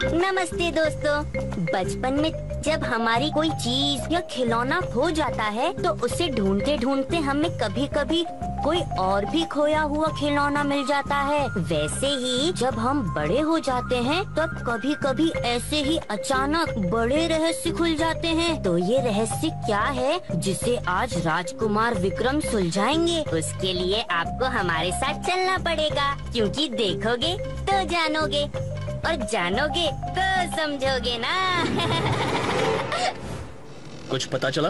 नमस्ते दोस्तों। बचपन में जब हमारी कोई चीज या खिलौना खो जाता है तो उसे ढूंढते ढूंढते हमें कभी कभी कोई और भी खोया हुआ खिलौना मिल जाता है। वैसे ही जब हम बड़े हो जाते हैं तब कभी कभी ऐसे ही अचानक बड़े रहस्य खुल जाते हैं। तो ये रहस्य क्या है जिसे आज राजकुमार विक्रम सुलझाएंगे? उसके लिए आपको हमारे साथ चलना पड़ेगा, क्योंकि देखोगे तो जानोगे और जानोगे तो समझोगे ना। कुछ पता चला?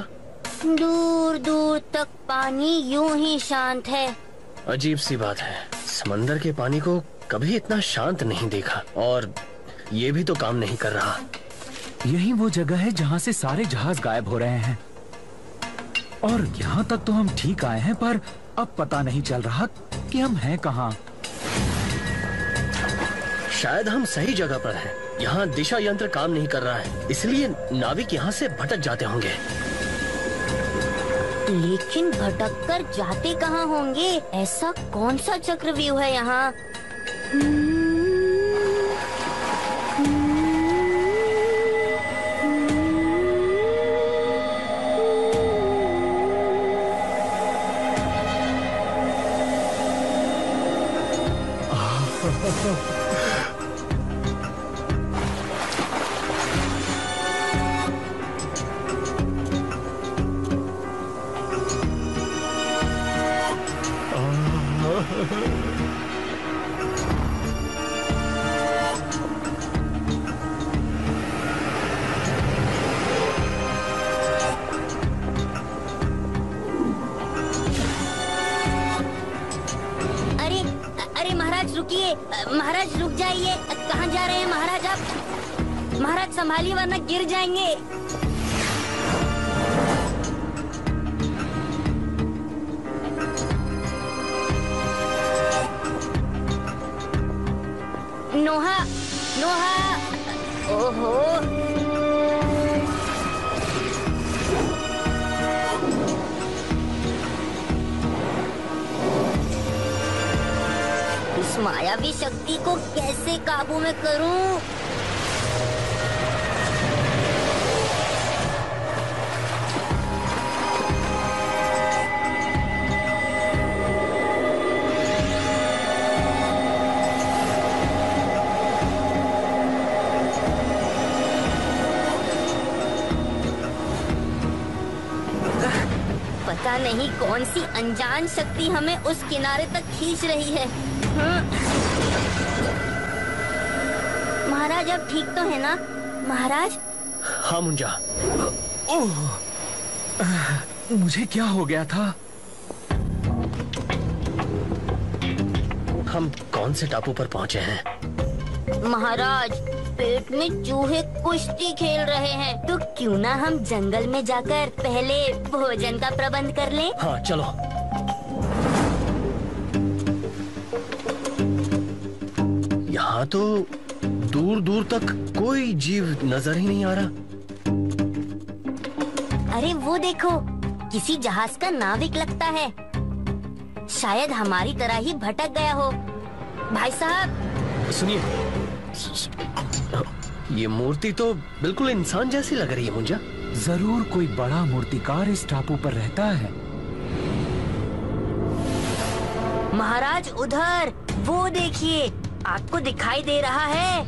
दूर दूर तक पानी यूं ही शांत है। अजीब सी बात है, समंदर के पानी को कभी इतना शांत नहीं देखा, और ये भी तो काम नहीं कर रहा। यही वो जगह है जहाँ से सारे जहाज गायब हो रहे हैं, और यहाँ तक तो हम ठीक आए हैं, पर अब पता नहीं चल रहा कि हम हैं कहाँ। शायद हम सही जगह पर हैं। यहाँ दिशा यंत्र काम नहीं कर रहा है, इसलिए नाविक यहाँ से भटक जाते होंगे। लेकिन भटक कर जाते कहाँ होंगे? ऐसा कौन सा चक्रव्यूह है यहाँ? रुकिए महाराज, रुक जाइए। कहाँ जा रहे हैं महाराज आप? महाराज संभालिए वरना गिर जाएंगे। नोहा, नोहा, ओहो। इस मायावी शक्ति को कैसे काबू में करूं? पता नहीं कौन सी अनजान शक्ति हमें उस किनारे तक खींच रही है। महाराज अब ठीक तो है ना महाराज? हाँ मुंजा। ओह, मुझे क्या हो गया था? हम कौन से टापू पर पहुँचे हैं? महाराज पेट में चूहे कुश्ती खेल रहे हैं, तो क्यों ना हम जंगल में जाकर पहले भोजन का प्रबंध कर लें? हाँ चलो। यहाँ तो दूर दूर तक कोई जीव नजर ही नहीं आ रहा। अरे वो देखो, किसी जहाज का नाविक लगता है। शायद हमारी तरह ही भटक गया हो। भाई साहब सुनिए, ये मूर्ति तो बिल्कुल इंसान जैसी लग रही है मुंजा। जरूर कोई बड़ा मूर्तिकार इस टापू पर रहता है। महाराज उधर वो देखिए, आपको दिखाई दे रहा है?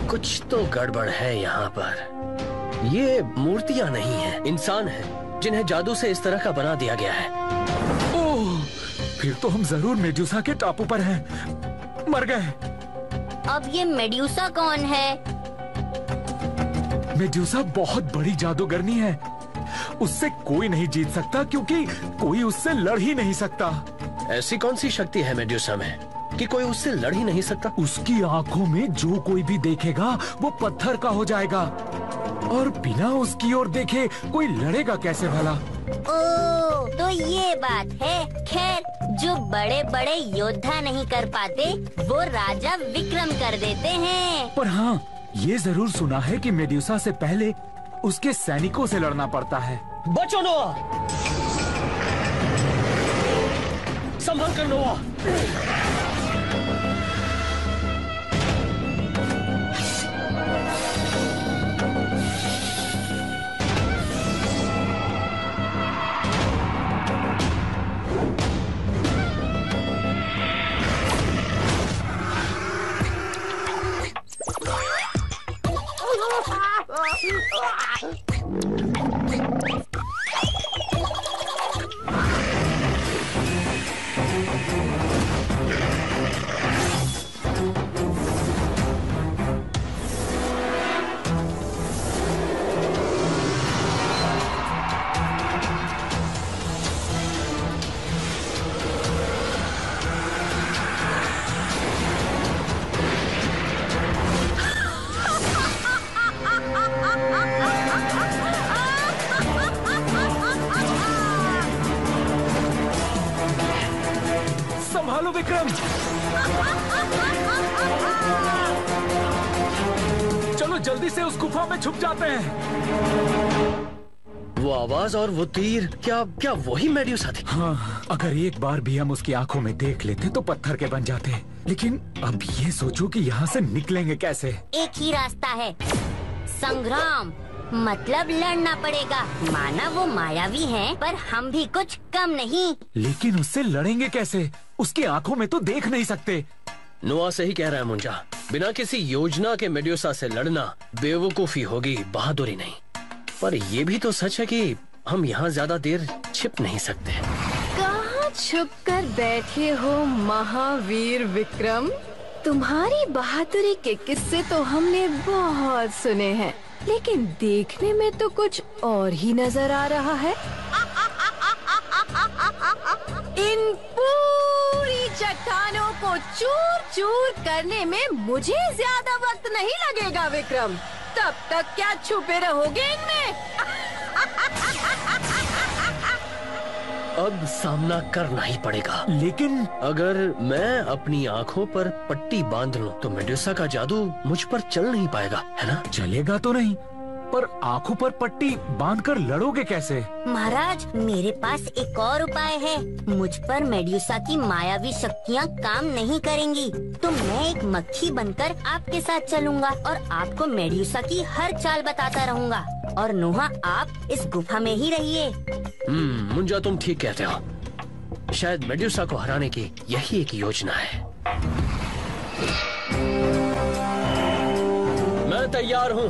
कुछ तो गड़बड़ है यहाँ पर। ये मूर्तियाँ नहीं हैं, इंसान हैं, जिन्हें जादू से इस तरह का बना दिया गया है। ओह, फिर तो हम जरूर मेडुसा के टापू पर हैं। मर गए। अब ये मेडुसा कौन है? मेडुसा बहुत बड़ी जादूगरनी है। उससे कोई नहीं जीत सकता, क्योंकि कोई उससे लड़ ही नहीं सकता। ऐसी कौन सी शक्ति है मेडुसा में कि कोई उससे लड़ ही नहीं सकता? उसकी आंखों में जो कोई भी देखेगा वो पत्थर का हो जाएगा, और बिना उसकी ओर देखे कोई लड़ेगा कैसे भला? ओह, तो ये बात है। खैर, जो बड़े बड़े योद्धा नहीं कर पाते वो राजा विक्रम कर देते हैं। पर हाँ, ये जरूर सुना है कि मेडुसा से पहले उसके सैनिकों से लड़ना पड़ता है। बचो नोआ, संभल कर नोआ। संभालो विक्रम। चलो जल्दी से उस गुफा में छुप जाते हैं। वो आवाज और वो तीर, क्या क्या वही मेड्यूसा थी? हाँ, अगर एक बार भी हम उसकी आंखों में देख लेते तो पत्थर के बन जाते। लेकिन अब ये सोचो कि यहाँ से निकलेंगे कैसे? एक ही रास्ता है, संग्राम। मतलब लड़ना पड़ेगा। माना वो मायावी हैं, पर हम भी कुछ कम नहीं। लेकिन उससे लड़ेंगे कैसे? उसकी आंखों में तो देख नहीं सकते। नोआ सही कह रहा है मुंजा। बिना किसी योजना के मेड्यूसा से लड़ना बेवकूफी होगी, बहादुरी नहीं। पर ये भी तो सच है कि हम यहाँ ज्यादा देर छिप नहीं सकते। कहाँ छुप कर बैठे हो महावीर विक्रम? तुम्हारी बहादुरी के किस्से तो हमने बहुत सुने हैं, लेकिन देखने में तो कुछ और ही नजर आ रहा है। इन पूरी चट्टानों को चूर चूर करने में मुझे ज्यादा वक्त नहीं लगेगा विक्रम। तब तक क्या छुपे रहोगे इनमें? अब सामना करना ही पड़ेगा। लेकिन अगर मैं अपनी आंखों पर पट्टी बांध लूं तो मेड्यूसा का जादू मुझ पर चल नहीं पाएगा, है ना? चलेगा तो नहीं, पर आंखों पर पट्टी बांधकर लड़ोगे कैसे? महाराज, मेरे पास एक और उपाय है। मुझ पर मेड्यूसा की मायावी शक्तियाँ काम नहीं करेंगी, तो मैं एक मक्खी बनकर आपके साथ चलूंगा और आपको मेड्यूसा की हर चाल बताता रहूंगा। और नोहा, आप इस गुफा में ही रहिए। मुंजा, तुम ठीक कहते हो। शायद मेड्यूसा को हराने की यही एक योजना है। मैं तैयार हूँ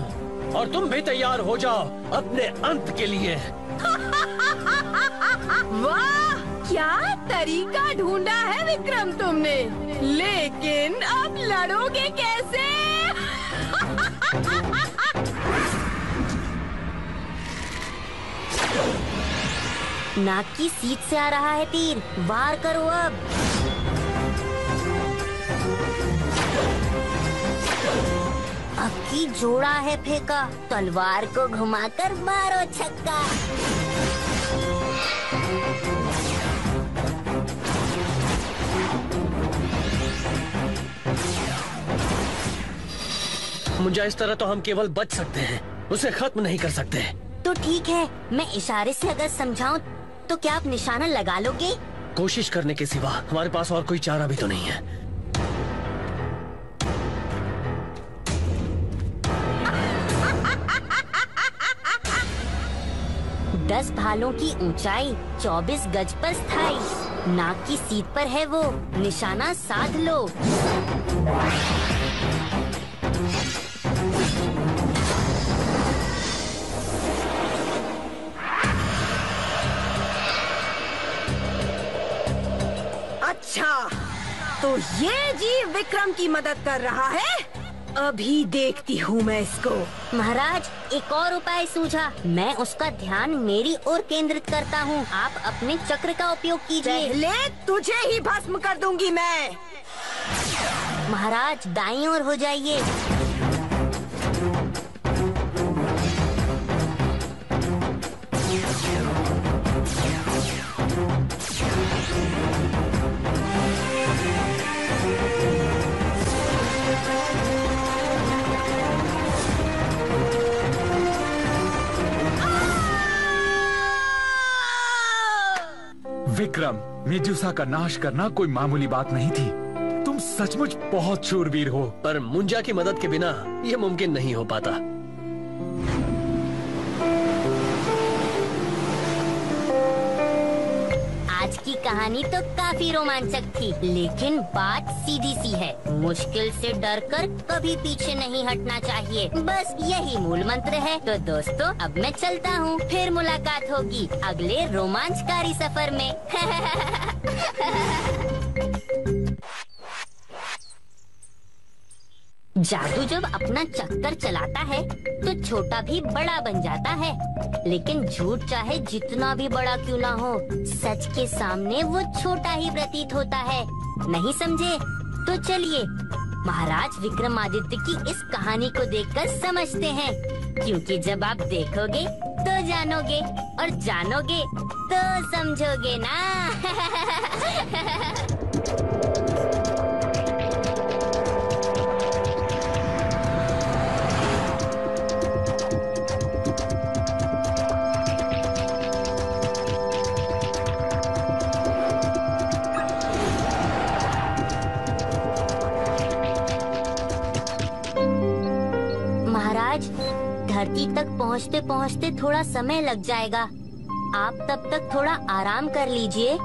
और तुम भी तैयार हो जाओ अपने अंत के लिए। वाह, क्या तरीका ढूंढा है विक्रम तुमने। लेकिन अब लड़ोगे कैसे? नाक की सीट से आ रहा है तीर, वार करो अब। अब की जोड़ा है फेंका, तलवार को घुमाकर मारो छक्का। मुंजा, इस तरह तो हम केवल बच सकते हैं, उसे खत्म नहीं कर सकते। तो ठीक है, मैं इशारे से अगर समझाऊं तो क्या आप निशाना लगा लोगे? कोशिश करने के सिवा हमारे पास और कोई चारा भी तो नहीं है। दस भालों की ऊंचाई, 24 गज पर स्थायी। नाक की सीट पर है वो, निशाना साध लो। अच्छा, तो ये जीव विक्रम की मदद कर रहा है। अभी देखती हूँ मैं इसको। महाराज, एक और उपाय सूझा। मैं उसका ध्यान मेरी ओर केंद्रित करता हूँ। आप अपने चक्र का उपयोग कीजिए। पहले तुझे ही भस्म कर दूंगी मैं। महाराज, दाईं ओर हो जाइए। विक्रम, मेडुसा का नाश करना कोई मामूली बात नहीं थी। तुम सचमुच बहुत शूरवीर हो। पर मुंजा की मदद के बिना यह मुमकिन नहीं हो पाता। आज की कहानी तो काफी रोमांचक थी, लेकिन बात सीधी सी है, मुश्किल से डरकर कभी पीछे नहीं हटना चाहिए। बस यही मूल मंत्र है। तो दोस्तों, अब मैं चलता हूँ, फिर मुलाकात होगी अगले रोमांचकारी सफर में। जादू जब अपना चक्कर चलाता है तो छोटा भी बड़ा बन जाता है, लेकिन झूठ चाहे जितना भी बड़ा क्यों ना हो, सच के सामने वो छोटा ही प्रतीत होता है। नहीं समझे? तो चलिए महाराज विक्रमादित्य की इस कहानी को देखकर समझते हैं, क्योंकि जब आप देखोगे तो जानोगे और जानोगे तो समझोगे ना। धरती तक पहुँचते पहुँचते थोड़ा समय लग जाएगा। आप तब तक थोड़ा आराम कर लीजिए।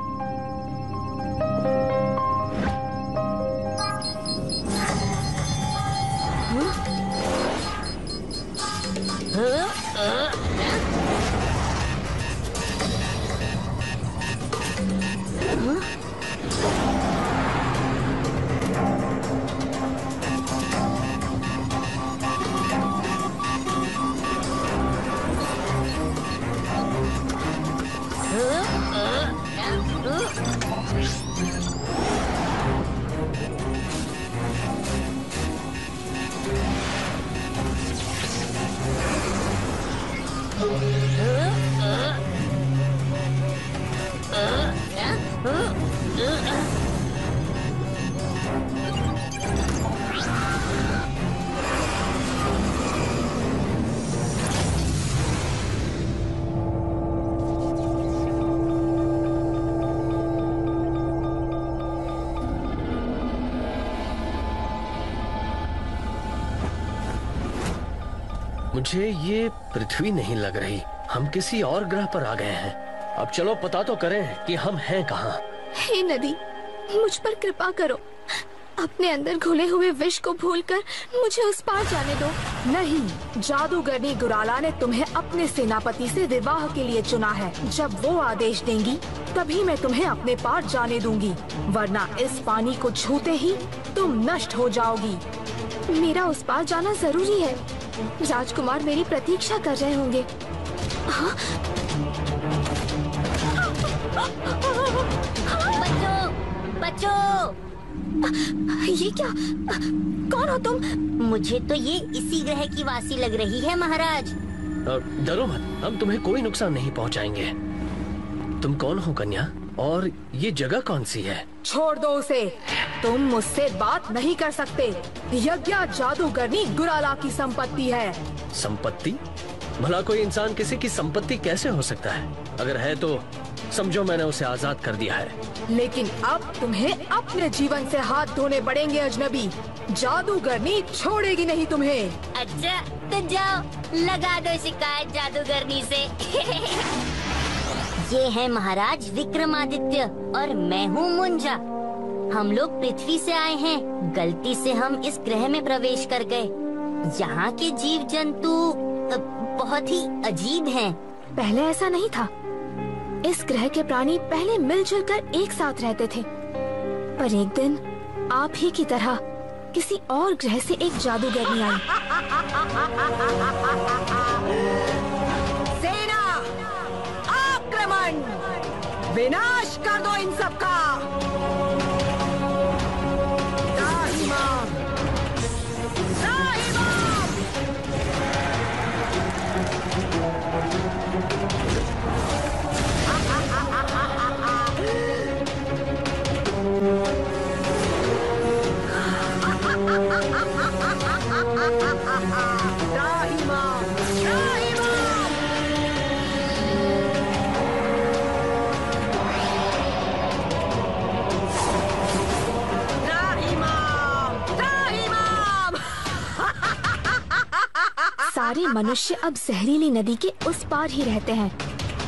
मुझे ये पृथ्वी नहीं लग रही, हम किसी और ग्रह पर आ गए हैं। अब चलो पता तो करें कि हम हैं कहाँ। हे नदी, मुझ पर कृपा करो, अपने अंदर घुले हुए विष को भूलकर मुझे उस पार जाने दो। नहीं, जादूगरनी गुराला ने तुम्हें अपने सेनापति से विवाह के लिए चुना है। जब वो आदेश देंगी तभी मैं तुम्हें अपने पार जाने दूंगी, वरना इस पानी को छूते ही तुम नष्ट हो जाओगी। मेरा उस पार जाना जरूरी है, राजकुमार मेरी प्रतीक्षा कर रहे होंगे। हाँ? बच्चों, बच्चों! ये क्या? कौन हो तुम? मुझे तो ये इसी ग्रह की वासी लग रही है महाराज। डरो मत, हम तुम्हें कोई नुकसान नहीं पहुंचाएंगे। तुम कौन हो कन्या, और ये जगह कौन सी है? छोड़ दो उसे, तुम मुझसे बात नहीं कर सकते। यज्ञ जादूगरनी गुराला की संपत्ति है। संपत्ति? भला कोई इंसान किसी की संपत्ति कैसे हो सकता है? अगर है तो समझो मैंने उसे आजाद कर दिया है। लेकिन अब तुम्हें अपने जीवन से हाथ धोने पड़ेंगे अजनबी। जादूगरनी छोड़ेगी नहीं तुम्हें। अच्छा तो जाओ, लगा दो शिकायत जादूगरनी से। ये है महाराज विक्रमादित्य और मैं हूँ मुंजा। हम लोग पृथ्वी से आए हैं, गलती से हम इस ग्रह में प्रवेश कर गए। यहाँ के जीव जंतु बहुत ही अजीब हैं। पहले ऐसा नहीं था, इस ग्रह के प्राणी पहले मिलजुल कर एक साथ रहते थे, पर एक दिन आप ही की तरह किसी और ग्रह से एक जादूगरनी आई। सेना, आक्रमण! विनाश कर दो इन सबका। मनुष्य अब जहरीली नदी के उस पार ही रहते हैं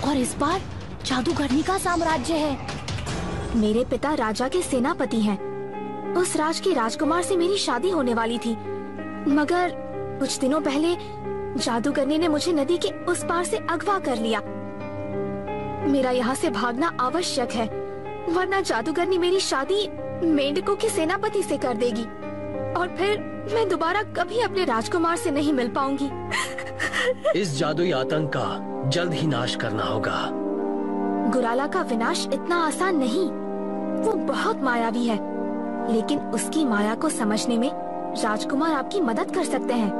और इस पार जादूगरनी का साम्राज्य है। मेरे पिता राजा के सेनापति हैं। उस राज के राजकुमार से मेरी शादी होने वाली थी, मगर कुछ दिनों पहले जादूगरनी ने मुझे नदी के उस पार से अगवा कर लिया। मेरा यहाँ से भागना आवश्यक है, वरना जादूगरनी मेरी शादी मेंढकों के सेनापति से कर देगी और फिर मैं दोबारा कभी अपने राजकुमार से नहीं मिल पाऊंगी। इस जादुई आतंक का जल्द ही नाश करना होगा। गुराला का विनाश इतना आसान नहीं, वो बहुत मायावी है, लेकिन उसकी माया को समझने में राजकुमार आपकी मदद कर सकते हैं।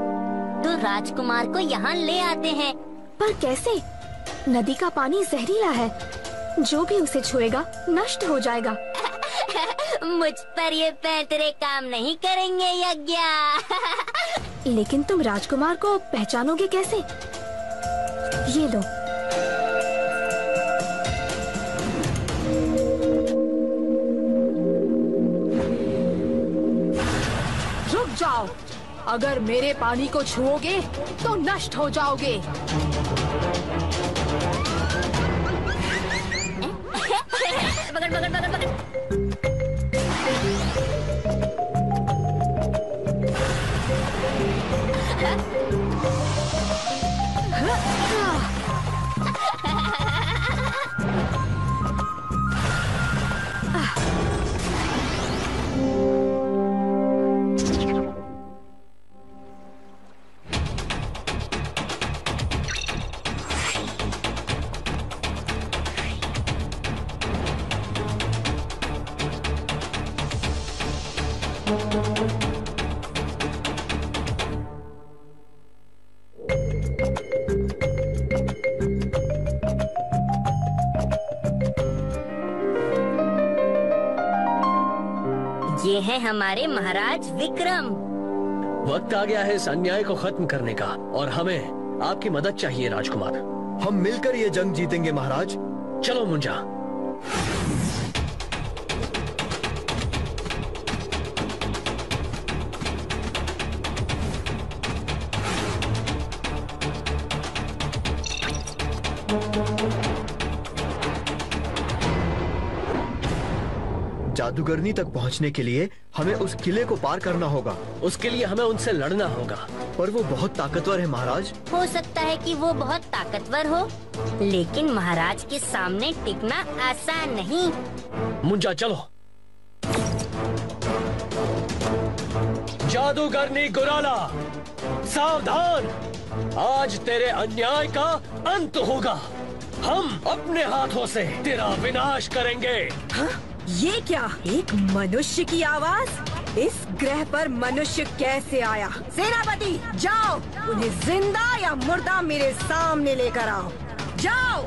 तो राजकुमार को यहाँ ले आते हैं। पर कैसे? नदी का पानी जहरीला है, जो भी उसे छुएगा नष्ट हो जाएगा। मुझ पर ये पैंतरे काम नहीं करेंगे यज्ञ। लेकिन तुम राजकुमार को पहचानोगे कैसे? ये लो। रुक जाओ, अगर मेरे पानी को छुओगे तो नष्ट हो जाओगे। पकड़ पकड़ पकड़ पकड़। ये है हमारे महाराज विक्रम। वक्त आ गया है इस अन्याय को खत्म करने का और हमें आपकी मदद चाहिए राजकुमार। हम मिलकर ये जंग जीतेंगे महाराज। चलो मुंजा। जादूगरनी तक पहुंचने के लिए हमें उस किले को पार करना होगा। उसके लिए हमें उनसे लड़ना होगा। पर वो बहुत ताकतवर है महाराज। हो सकता है कि वो बहुत ताकतवर हो, लेकिन महाराज के सामने टिकना आसान नहीं। मुंजा चलो। जादूगरनी गुराला, सावधान, आज तेरे अन्याय का अंत होगा। हम अपने हाथों से तेरा विनाश करेंगे। हाँ? ये क्या? एक मनुष्य की आवाज? इस ग्रह पर मनुष्य कैसे आया? सेनापति जाओ, उन्हें जिंदा या मुर्दा मेरे सामने लेकर आओ। जाओ।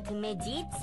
युद्ध में जीत